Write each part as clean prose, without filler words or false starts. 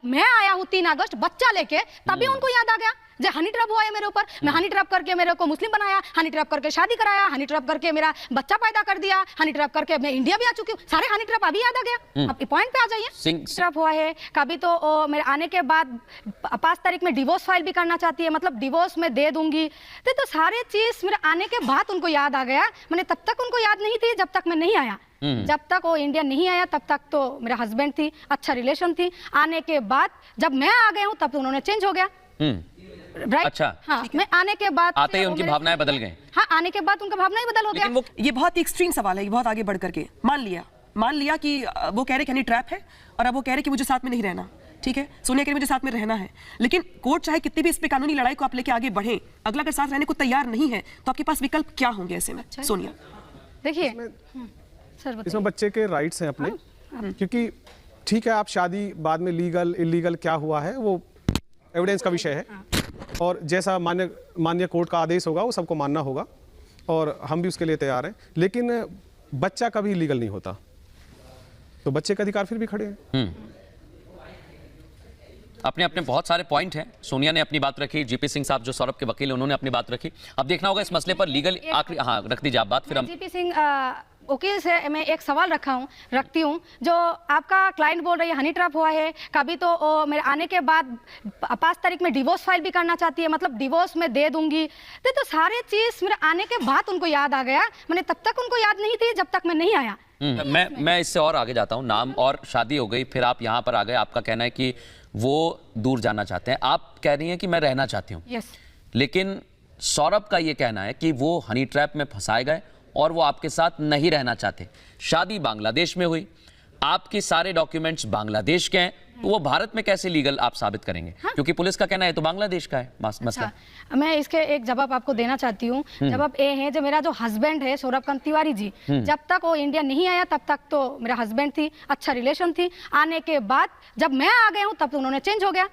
मैं आया हूँ 3 अगस्त बच्चा लेके, तभी उनको याद आ गया जो हनी ट्रैप हुआ है मेरे ऊपर। मैं हनी ट्रैप करके मेरे को मुस्लिम बनाया, हनी ट्रैप करके शादी कराया, हनी ट्रैप करके मेरा बच्चा पैदा कर दिया, हनी ट्रैप करके मैं इंडिया भी आ चुकी हूँ। सारे हनी ट्रैप अभी याद आ गया। अब पॉइंट पे आ जाइए। ट्रैप हुआ है कभी तो मेरे आने के बाद 5 तारीख में डिवोर्स फाइल भी करना चाहती है, मतलब डिवोर्स में दे दूंगी। तो सारे चीज मेरे आने के बाद उनको याद आ गया। मैंने तब तक उनको याद नहीं थी जब तक मैं नहीं आया। जब तक वो इंडिया नहीं आया तब तक तो मेरा हस्बैंड थी, अच्छा रिलेशन थी। आने के बाद जब मैं आ गया हूँ तब तो उन्होंने चेंज हो गया। राइट। अच्छा। हाँ, मैं आने के बाद आते ही उनकी भावनाएं बदल गई। हाँ, आने के बाद उनका भावना ही बदल हो गया। ये बहुत ही एक्सट्रीम सवाल है, ये बहुत आगे बढ़ करके मान लिया कि वो कह रहे कि हनी ट्रैप है और अब वो कह रहे कि मुझे साथ में नहीं रहना। ठीक है, सोनिया कह रही मुझे साथ में रहना है, लेकिन कोर्ट चाहे कितनी भी इस पे कानूनी लड़ाई को आप लेके आगे बढ़े, अगला अगर साथ रहने को तैयार नहीं है तो आपके पास विकल्प क्या होंगे ऐसे में? सोनिया देखिए, इसमें बच्चे के राइट्स हैं अपने, क्योंकि ठीक है आप शादी बाद में लीगल इलीगल क्या हुआ है वो एविडेंस का विषय है, और जैसा माननीय कोर्ट का आदेश होगा वो सबको मानना होगा और हम भी उसके लिए तैयार हैं। लेकिन बच्चा कभी लीगल नहीं होता, तो बच्चे का अधिकार फिर भी खड़े हैं। अपने अपने बहुत सारे पॉइंट हैं। सोनिया ने अपनी बात रखी, जीपी सिंह साहब जो सौरभ के वकील हैं उन्होंने अपनी बात रखी। अब देखना होगा इस मसले पर लीगल आखिरी। हाँ, रख दीजिए आप बात, फिर हम जीपी सिंह वकील से मैं एक सवाल रखती हूँ। जो आपका क्लाइंट बोल रही है हनी ट्रैप हुआ है, कभी तो मेरे आने के बाद 5 तारीख में डिवोर्स फाइल भी करना चाहती है, मतलब डिवोर्स में दे दूंगी। तो सारे चीज मेरे आने के बाद उनको याद आ गया। मैंने तब तक उनको याद नहीं थी जब तक मैं नहीं आया। मैं इससे और आगे जाता हूँ। नाम और शादी हो गई, फिर आप यहाँ पर आ गए। आपका कहना है कि वो दूर जाना चाहते हैं, आप कह रही हैं कि मैं रहना चाहती हूँ। यस। लेकिन सौरभ का ये कहना है कि वो हनी ट्रैप में फंसाए गए और वो आपके साथ नहीं रहना चाहते। शादी बांग्लादेश में हुई, आपके सारे डॉक्यूमेंट्स बांग्लादेश के हैं, तो वो भारत में कैसे लीगल आप साबित करेंगे? हाँ? क्योंकि पुलिस का कहना है तो बांग्लादेश का है मसला। अच्छा, मैं इसके एक जवाब आपको देना चाहती हूँ। जवाब ये है, जो मेरा जो हस्बैंड है सौरभ तिवारी जी, जब तक वो इंडिया नहीं आया तब तक तो मेरा हस्बैंड थी, अच्छा रिलेशन थी। आने के बाद जब मैं आ गया हूँ तब तो उन्होंने चेंज हो गया।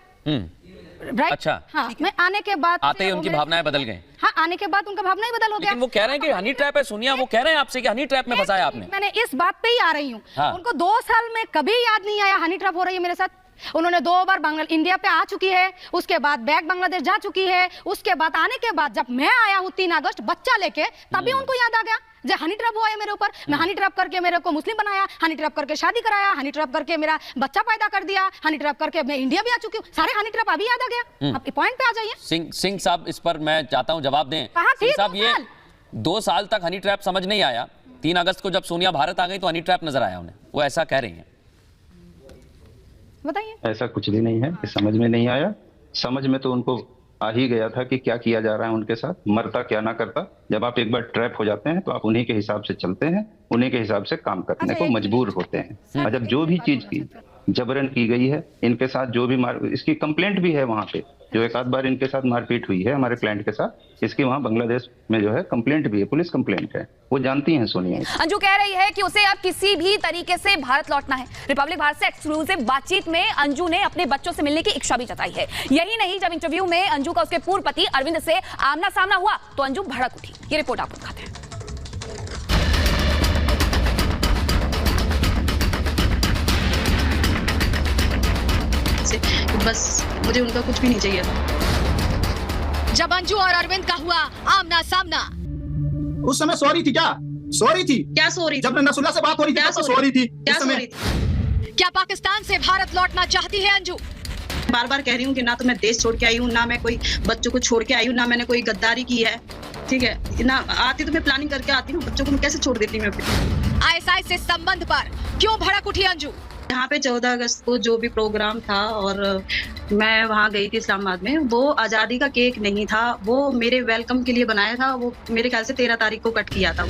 राइट। अच्छा। हाँ, मैं आने के बाद आते ही उनकी भावनाएं बदल गई। हाँ, आने के बाद उनका भावना ही बदल हो गया। लेकिन वो कह रहे हैं कि हनी ट्रैप है। सोनिया वो कह रहे हैं आपसे कि हनी ट्रैप में फंसाया आपने। मैंने इस बात पे ही आ रही हूँ। हाँ। उनको 2 साल में कभी याद नहीं आया हनी ट्रैप हो रही है मेरे साथ। उन्होंने 2 बार इंडिया पे आ चुकी है, उसके बाद बैक बांग्लादेश जा चुकी है, उसके बाद आने के बाद जब मैं आया हूँ 3 अगस्त बच्चा लेके, तभी उनको याद आ गया जो हनी ट्रैप हुआ है मेरे ऊपर। मैं हनी ट्रैप करके मेरे को मुस्लिम बनाया, हनी ट्रैप करके शादी कराया, हनी ट्रैप करके मेरा बच्चा पैदा कर दिया, हनी ट्रैप करके मैं इंडिया भी आ चुकी हूँ। सारे हनी ट्रैप अभी याद आ गया। अब पॉइंट पे आ जाइए। सिंह साहब, इस पर मैं चाहता हूँ जवाब दें। सिंह साहब, ये 2 साल तक हनी ट्रैप समझ नहीं आया। 3 अगस्त को जब सोनिया भारत आ गई तो हनी ट्रैप नजर आया उन्हें, वो ऐसा कह रही हैं। बताइए। ऐसा कुछ भी नहीं है कि समझ में नहीं आया। समझ में तो उनको आ ही गया था कि क्या किया जा रहा है उनके साथ, मरता क्या ना करता। जब आप एक बार ट्रैप हो जाते हैं तो आप उन्हीं के हिसाब से चलते हैं, उन्हीं के हिसाब से काम करने को मजबूर होते हैं। और जब जो भी चीज की जबरन की गई है इनके साथ, जो भी इसकी कंप्लेंट भी है वहां पे, जो एक आध बार इनके साथ मारपीट हुई है हमारे क्लाइंट के साथ, इसकी वहां बांग्लादेश में जो है कंप्लेंट भी है, पुलिस कंप्लेंट है, वो जानती हैं सोनिया। अंजू कह रही है कि उसे अब किसी भी तरीके से भारत लौटना है। रिपब्लिक भारत से एक्सक्लूसिव बातचीत में अंजू ने अपने बच्चों से मिलने की इच्छा भी जताई है। यही नहीं, जब इंटरव्यू में अंजू का उसके पूर्व पति अरविंद से आमना सामना हुआ तो अंजू भड़क उठी। ये रिपोर्ट आपको दिखाते हैं। बस मुझे उनका कुछ भी नहीं चाहिए था। जब अंजू और अरविंद का हुआ आमना सामना, उस समय सॉरी थी क्या? सॉरी थी क्या? सॉरी जब नसुल्ला से बात हो रही थी तो सॉरी थी। क्या सॉरी थी? क्या पाकिस्तान से भारत लौटना चाहती है अंजू? बार बार कह रही हूँ कि ना तो मैं देश छोड़ के आई हूँ, ना मैं कोई बच्चों को छोड़ के आई हूँ, ना मैंने कोई गद्दारी की है। ठीक है ना, आती तो मैं प्लानिंग करके आती हूँ, बच्चों को मैं कैसे छोड़ देती हूँ? आईएसआई से संबंध पर क्यों भड़क उठी अंजू? यहाँ पे 14 अगस्त को जो भी प्रोग्राम था और मैं वहाँ गई थी इस्लामाबाद में, वो आज़ादी का केक नहीं था, वो मेरे वेलकम के लिए बनाया था। वो मेरे ख्याल से 13 तारीख को कट किया था।